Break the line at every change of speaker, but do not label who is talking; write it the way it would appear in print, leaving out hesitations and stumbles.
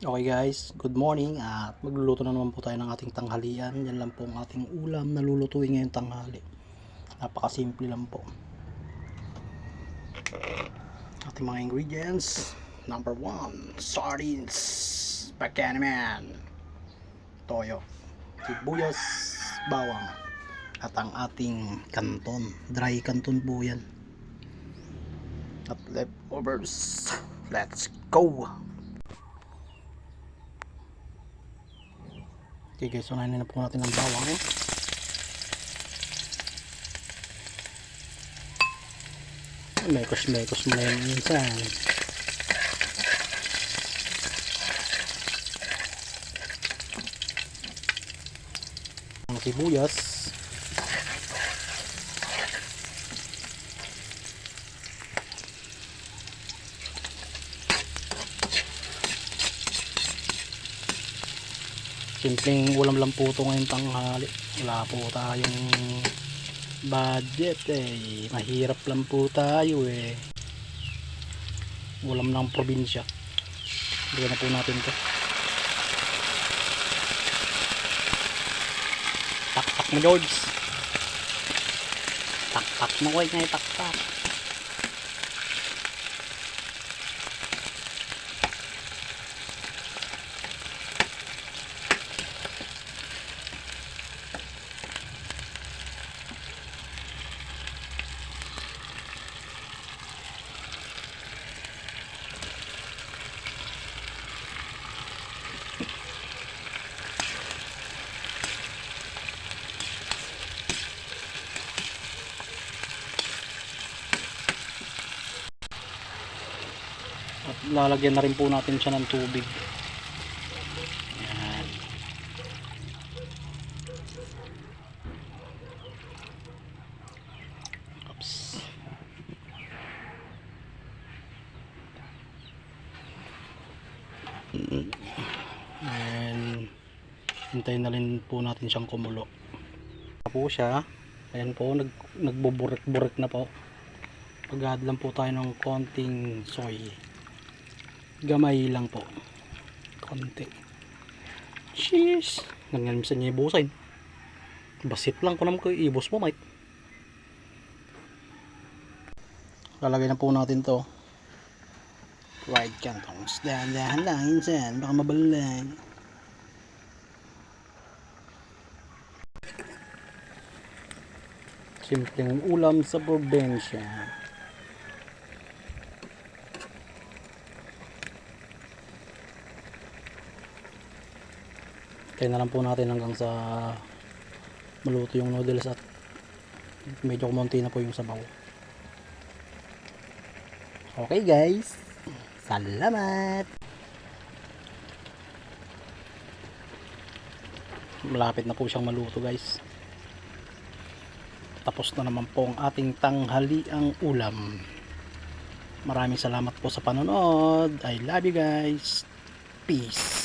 Okay guys, good morning at magluluto na naman po tayo ng ating tanghalian. Yan lang po ang ating ulam na lulutuin ngayong tanghali. Napakasimple lang po. Ating mga ingredients. Number 1, sardines, Buchanan, toyo, sibuyas, bawang, at ang ating kanton. Dry kanton po yan. At leftovers. Let's go! Okay guys, unahin na po natin ang bawang. Mekos mo na yun minsan. Ang sibuyas. Simpleng ulam lang po ito ngayong tanghali. Wala po tayong budget eh. Mahirap lang po tayo eh. Ulam ng probinsya. Bigyan na po natin ito. Tak-tak mo George. Tak-tak mo koy ngay tak-tak. At lalagyan na rin po natin siya ng tubig. Yan. Oops. And hintayin na rin po natin siyang kumulo. Po siya. Ayan po, nagbuburik-burik na po. Pag-add lang po tayo ng konting soy. Gamay lang po. Konti. Cheese. Ganyan minsan niya ibusin. Basit lang ko naman ko ibus mo, mate. Lalagay na po natin to. Right kantong. Dahan-dahan lang minsan. Baka mabalay. Simpleng ulam sa probinsya. Kaya na lang po natin hanggang sa maluto yung noodles at medyo kumunti na po yung sabaw. Okay guys, salamat! Malapit na po siyang maluto guys. Tapos na naman po ang ating tanghaliang ulam. Maraming salamat po sa panonood. I love you guys. Peace.